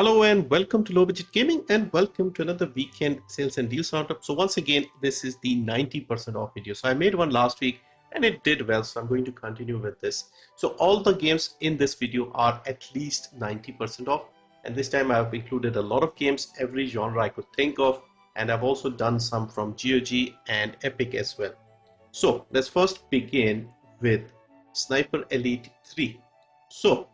Hello and welcome to Low Budget Gaming and welcome to another weekend sales and deals roundup. So once again, this is the 90% off video. So I made one last week and it did well. So I'm going to continue with this. So all the games in this video are at least 90% off. And this time I've included a lot of games, every genre I could think of. And I've also done some from GOG and Epic as well. So let's first begin with Sniper Elite 3. So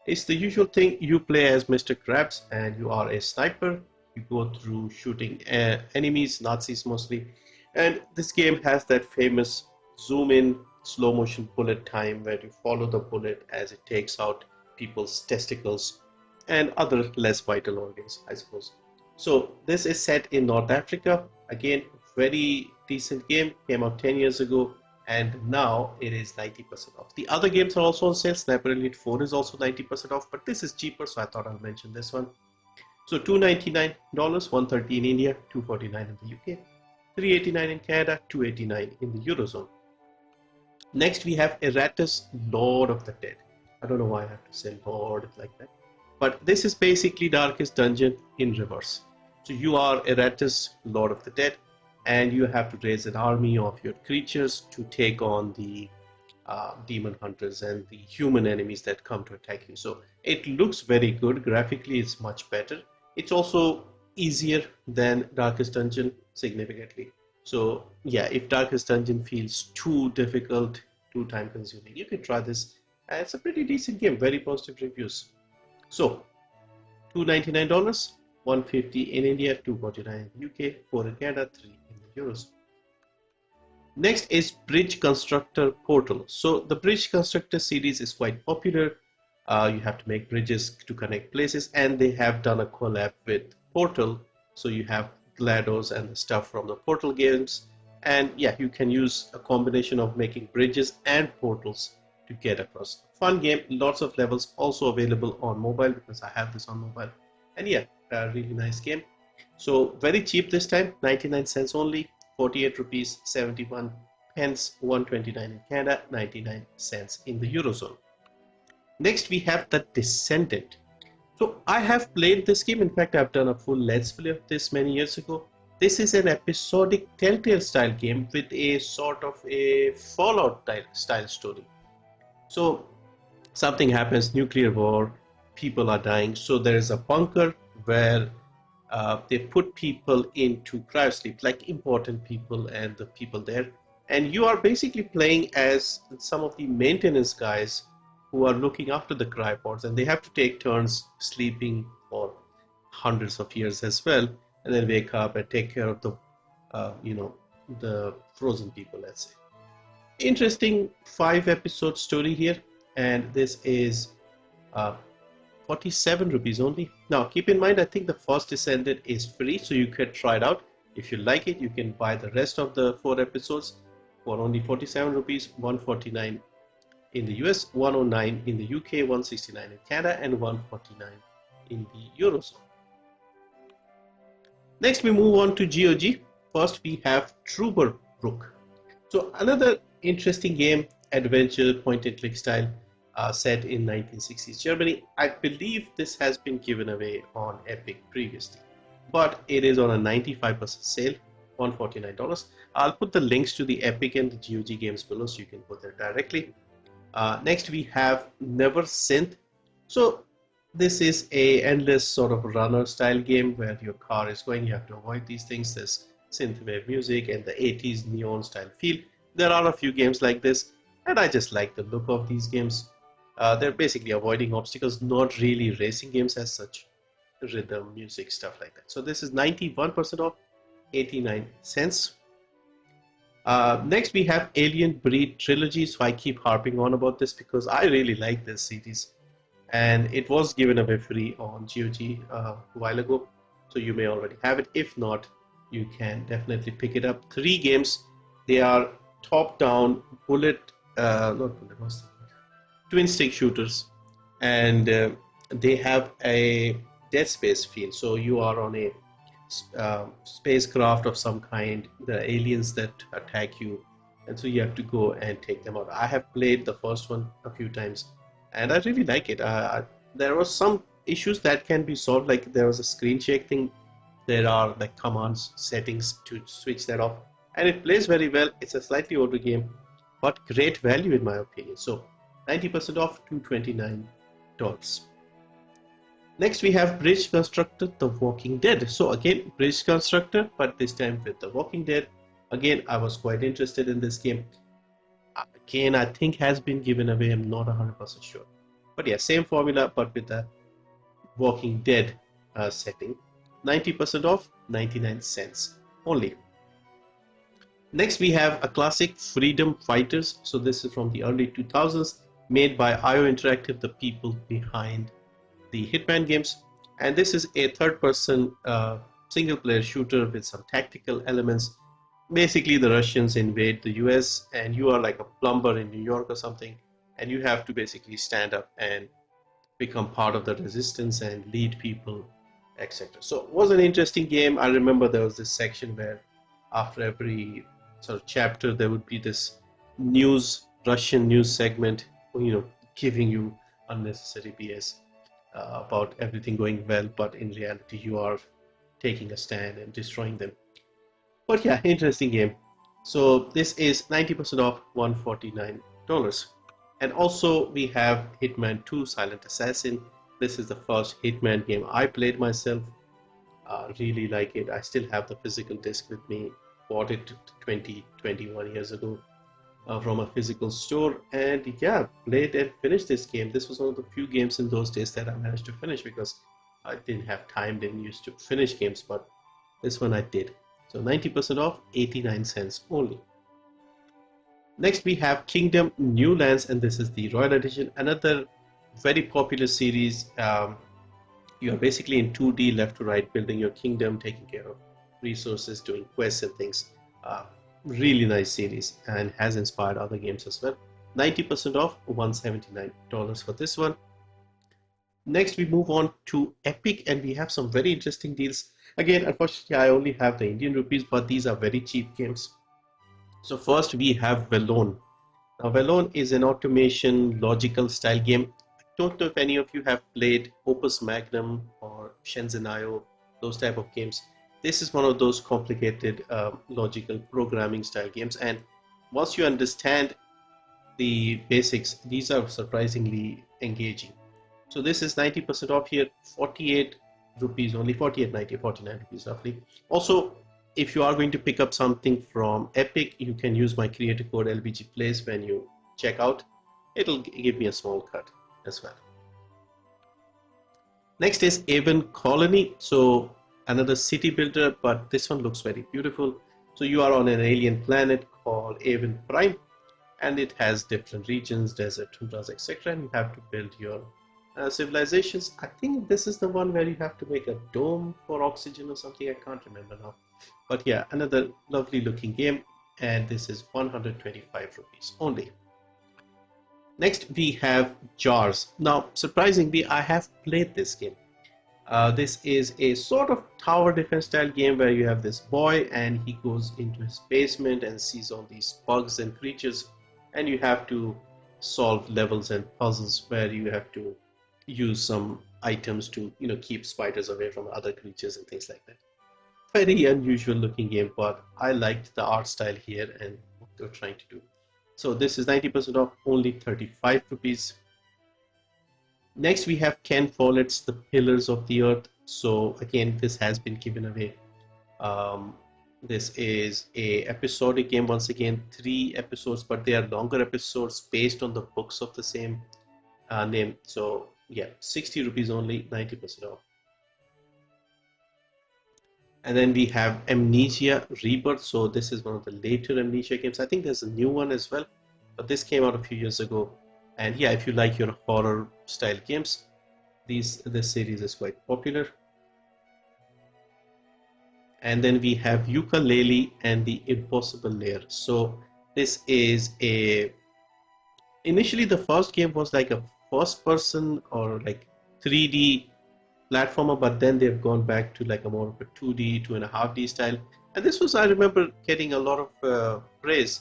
it's the usual thing. You play as Mr. Krabs and you are a sniper. You go through shooting enemies, Nazis mostly. And this game has that famous zoom in slow motion bullet time where you follow the bullet as it takes out people's testicles and other less vital organs, I suppose. So this is set in North Africa. Again, very decent game. Came out 10 years ago and now it is 90% off. The other games are also on sale. Sniper Elite 4 is also 90% off, but this is cheaper, so I thought I'll mention this one. So $299, $130 in India, $249 in the UK, $389 in Canada, $289 in the Eurozone. Next we have Eratus, Lord of the Dead. I don't know why I have to say Lord like that, but this is basically Darkest Dungeon in reverse. So you are Eratus, Lord of the Dead, and you have to raise an army of your creatures to take on the demon hunters and the human enemies that come to attack you. So it looks very good. Graphically, it's much better. It's also easier than Darkest Dungeon significantly. So yeah, if Darkest Dungeon feels too difficult, too time consuming, you can try this. It's a pretty decent game, very positive reviews. So $299, $150 in India, $249 in the UK, $4 in Canada, $3 in the Eurozone. Next is Bridge Constructor Portal. So the Bridge Constructor series is quite popular. You have to make bridges to connect places, and they have done a collab with Portal. So you have GLaDOS and the stuff from the Portal games. And yeah, you can use a combination of making bridges and portals to get across. Fun game, lots of levels, also available on mobile because I have this on mobile. And yeah, a really nice game. So very cheap this time, 99 cents only, 48 rupees 71 pence, 129 in Canada, 99 cents in the Eurozone. Next we have The Descendant. So I have played this game. In fact, I've done a full let's play of this many years ago. This is an episodic Telltale style game with a sort of a Fallout style story. So something happens, nuclear war, people are dying. So there is a bunker where they put people into cryosleep, like important people and the people there. And you are basically playing as some of the maintenance guys who are looking after the cryopods, and they have to take turns sleeping for hundreds of years as well, and then wake up and take care of the, the frozen people, let's say. Interesting 5-episode story here, and this is 47 rupees only. Now keep in mind, I think the first Descendant is free, so you can try it out. If you like it, you can buy the rest of the 4 episodes for only 47 rupees, 149 in the US, 109 in the UK, 169 in Canada, and 149 in the Eurozone. Next we move on to GOG. First we have Trooper Brook. So another interesting game, adventure, point and click style, set in 1960s Germany. I believe this has been given away on Epic previously, but it is on a 95% sale, $149. I'll put the links to the Epic and the GOG games below so you can go there directly. Next we have Never Synth. So this is a endless sort of runner style game where your car is going, you have to avoid these things. There's synthwave music and the 80s neon style feel. There are a few games like this, and I just like the look of these games. They're basically avoiding obstacles, not really racing games as such. Rhythm, music, stuff like that. So this is 91% off, 89 cents. Next we have Alien Breed Trilogy. So I keep harping on about this because I really like this series, and it was given away free on GOG a while ago, so you may already have it. If not, you can definitely pick it up. 3 games. They are top-down twin stick shooters, and they have a Dead Space feel. So you are on a spacecraft of some kind. There are aliens that attack you, and so you have to go and take them out. I have played the first one a few times, and I really like it. There was some issues that can be solved, like there was a screen shake thing. There are like commands settings to switch that off, and it plays very well. It's a slightly older game, but great value in my opinion. So 90% off, $229. Next we have Bridge Constructor The Walking Dead. So again, Bridge Constructor, but this time with The Walking Dead. Again, I was quite interested in this game. Again, I think has been given away, I'm not 100% sure. But yeah, same formula, but with the Walking Dead setting. 90% off, 99 cents only. Next we have a classic, Freedom Fighters. So this is from the early 2000s, made by IO Interactive, the people behind the Hitman games. And this is a third-person single-player shooter with some tactical elements. Basically, the Russians invade the US, and you are like a plumber in New York or something, and you have to basically stand up and become part of the resistance and lead people, etc. So it was an interesting game. I remember there was this section where after every sort of chapter there would be this Russian news segment, giving you unnecessary BS about everything going well, but in reality you are taking a stand and destroying them. But yeah, interesting game. So this is 90% off, $149. And also we have Hitman 2 Silent Assassin. This is the first Hitman game I played myself. Really like it. I still have the physical disc with me. Bought it 21 years ago from a physical store, and yeah, played and finished this game. This was one of the few games in those days that I managed to finish because I didn't have time, didn't used to finish games, but this one I did. So 90% off, 89 cents only. Next we have Kingdom New Lands, and this is the Royal Edition, another very popular series. You are basically in 2D, left to right, building your kingdom, taking care of resources, doing quests and things. Really nice series and has inspired other games as well. 90% off, $179 for this one. Next we move on to Epic, and we have some very interesting deals. Again, unfortunately I only have the Indian rupees, but these are very cheap games. So first we have Velone. Now Velone is an automation logical style game. I don't know if any of you have played Opus Magnum or Shenzhen.io, those type of games. This is one of those complicated logical programming style games, and once you understand the basics, these are surprisingly engaging. So this is 90% off here, 48 rupees only, 48.90, 49 rupees roughly. Also, if you are going to pick up something from Epic, you can use my creator code LBGplays when you check out. It'll give me a small cut as well. Next is Avon Colony. So another city builder, but this one looks very beautiful. So you are on an alien planet called Avon Prime, and it has different regions, desert, tundras, etc. And you have to build your civilizations. I think this is the one where you have to make a dome for oxygen or something. I can't remember now. But yeah, another lovely looking game, and this is 125 rupees only. Next we have Jars. Now surprisingly, I have played this game. This is a sort of tower defense style game where you have this boy and he goes into his basement and sees all these bugs and creatures, and you have to solve levels and puzzles where you have to use some items to keep spiders away from other creatures and things like that. Very unusual looking game, but I liked the art style here and what they're trying to do. So this is 90% off, only 35 rupees. Next we have Ken Follett's The Pillars of the Earth. So again, this has been given away. This is a episodic game, once again 3 episodes, but they are longer episodes based on the books of the same name. So yeah, 60 rupees only, 90% off. And then we have Amnesia Rebirth. So this is one of the later Amnesia games. I think there's a new one as well, but this came out a few years ago. And yeah, if you like your horror style games, this series is quite popular. And then we have Yooka-Laylee and the Impossible Lair. So this is initially the first game was like a first person or like 3D platformer, but then they've gone back to like a more of a 2D, 2.5D style. And this was, I remember getting a lot of praise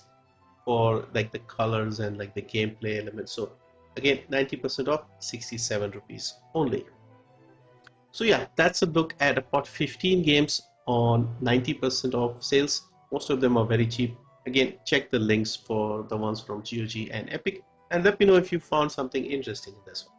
for like the colors and like the gameplay elements. So again, 90% off, 67 rupees only. So yeah, that's a look at about 15 games on 90% off sales. Most of them are very cheap. Again, check the links for the ones from GOG and Epic, and let me know if you found something interesting in this one.